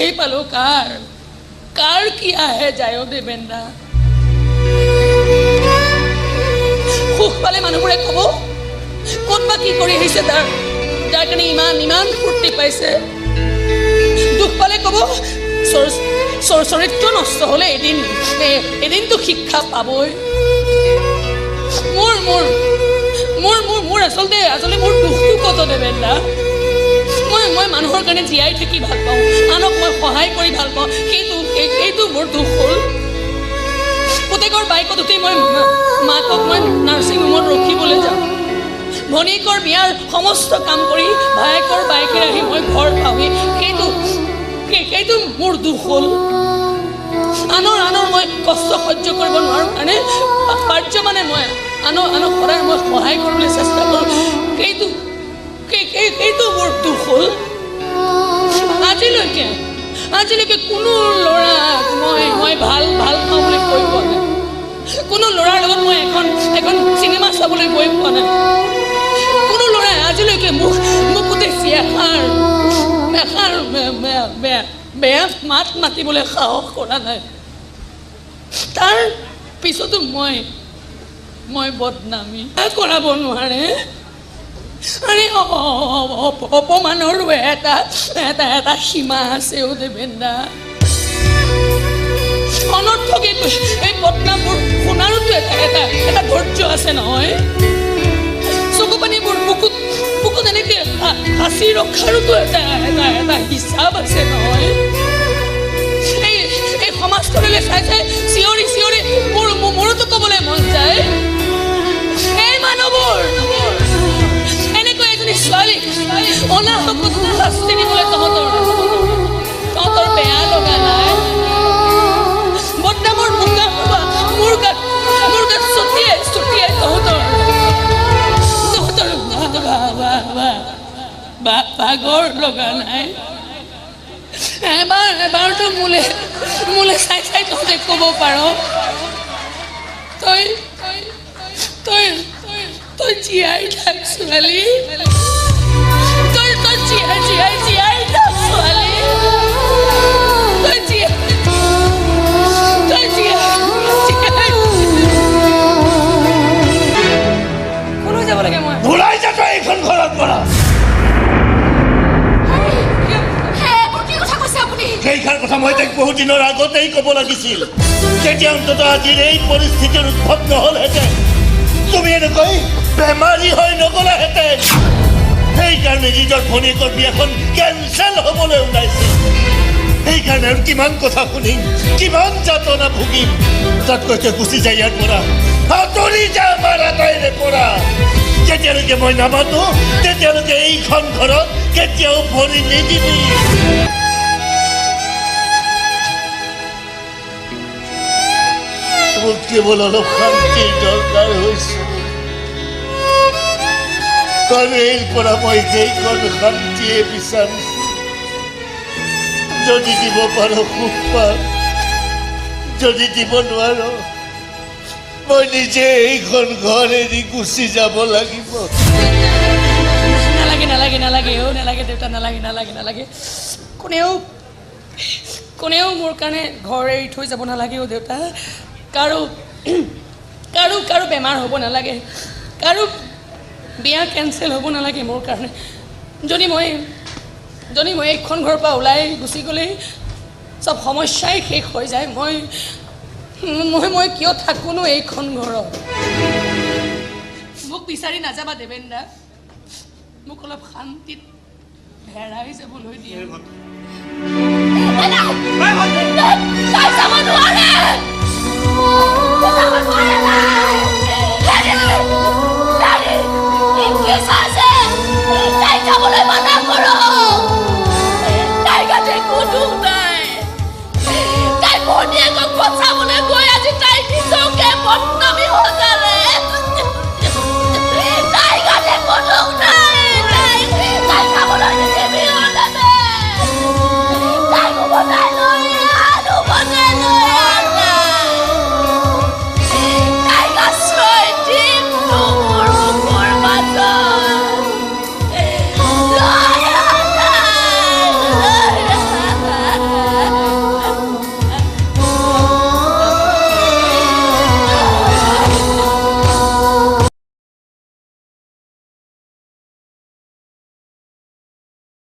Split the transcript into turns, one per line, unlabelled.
দেখেই পালো কাৰ কি আহে যায় দেবেন দা সুখ পালে মানুহবোৰে ক'ব কোন বা কি কৰি আহিছে তাৰ কাৰণে ইমান ফূৰ্তি পাইছে দুখ পালে ক'ব চৰিত্ৰ নষ্ট হ'লে এদিনতো শিক্ষা পাবই মোৰ আচলতে মোৰ দুখটো কত দেবেন দা মই মানুহৰ কাৰণে জীয়াই থাকি ভাল পাওঁ আনক মই সহায় কৰি ভাল পাওঁ সেইটো মোৰ দুখ হ'ল পুতেকৰ বাইকত উঠি মই মাকক মই নাৰ্ছিং হোমত ৰখিবলৈ যাওঁ ভনীয়েকৰ বিয়াৰ সমস্ত কাম কৰি ভায়েকৰ বাইকেৰে আহি মই ঘৰ পাওঁহি সেইটো মোৰ দুখ হ'ল আনৰ মই কষ্ট সহ্য কৰিব নোৱাৰোঁ কাৰণে পাৰ্য মানে মই আনক সদায় মই সহায় কৰিবলৈ চেষ্টা কৰোঁ সেইটো মোৰ দুখ হ'ল আজিলৈকে কোনো ল'ৰাক মই ভাল পাওঁ বুলি কৈ পোৱা নাই কোনো ল'ৰাৰ লগত মই এখন চিনেমা চাবলৈ গৈ পোৱা নাই কোনো ল'ৰাই আজিলৈকে মোক উদ্দেশ্যি এষাৰ বেয়া মাত মাতিবলৈ সাহস কৰা নাই তাৰ পিছতো মই বদনামী কৰাব নোৱাৰে আৰে অপমানৰো এটা সীমা আছে দেবেন দা অনৰ্থক এই বদনামবোৰ শুনাৰোতো এটা ধৈৰ্য আছে নহয় চকু পানীবোৰ বুকুত এনেকে সাঁচি ৰখাৰোতো এটা হিচাপ আছে নহয় এই সমাজখনলৈ চাই চিঞৰি মোৰোতো ক'বলৈ মন যায় এই মানুহবোৰ এনেকৈ এজনী ছোৱালী অনাহকত শাস্তি দিবলৈ তহঁতৰ বেয়া লগা নাই বদনামৰ মোৰ গাত ছটিয়াই তহঁতৰ ভাগৰ লগা নাই এবাৰতো মোলে চাই তহঁতে ক'ব পাৰ তই জীয়াই থাক ছোৱালী তই জীয়াই থাক ছোৱালী কলৈ যাব লাগে মই ভুলাই যা তই এইখন ঘৰত পৰা সেইখান কথা মই তাইক বহু দিনৰ আগতেই ক'ব লাগিছিল যেতিয়া অন্তত আজিৰ এই পৰিস্থিতিৰ উদ্ভৱ নহ'লহেঁতেন তুমি এনেকৈ বেমাৰী হৈ নগ'লাহেঁতেন সেইকাৰণে নিজৰ ভনীয়েকৰ বিয়াখন কেঞ্চেল হ'বলৈ ওলাইছিল সেইকাৰণে আৰু কিমান কথা শুনিম কিমান যাতনা ভুগিম তাতকৈ তই গুচি যায় ইয়াৰ পৰা আঁতৰি যা আমাৰ আটাইৰে পৰা যেতিয়ালৈকে মই নামাতো তেতিয়ালৈকে এইখন ঘৰত কেতিয়াও ভৰি নিদিবি মোক কেৱল অলপ শান্তিৰ দৰকাৰ হৈছে কাৰণ এৰ পৰা মই সেইখন শান্তিয়ে বিচাৰিছো যদি দিব পাৰো সুখ পাম যদি দিব নোৱাৰো মই নিজে এইখন ঘৰ এৰি গুচি যাব লাগিব নালাগে দেউতা নালাগে কোনেও মোৰ কাৰণে ঘৰ এৰি থৈ যাব নালাগে দেউতা কাৰো বেমাৰ হ'ব নালাগে কাৰো বিয়া কেঞ্চেল হ'ব নালাগে মোৰ কাৰণে যদি মই এইখন ঘৰৰ পৰা ওলাই গুচি গ'লেই চব সমস্যাই শেষ হৈ যায় মই কিয় থাকোঁনো এইখন ঘৰত মোক বিচাৰি নাযাবা দেবেন দা মোক অলপ শান্তিত হেৰাই যাবলৈ দিয়ে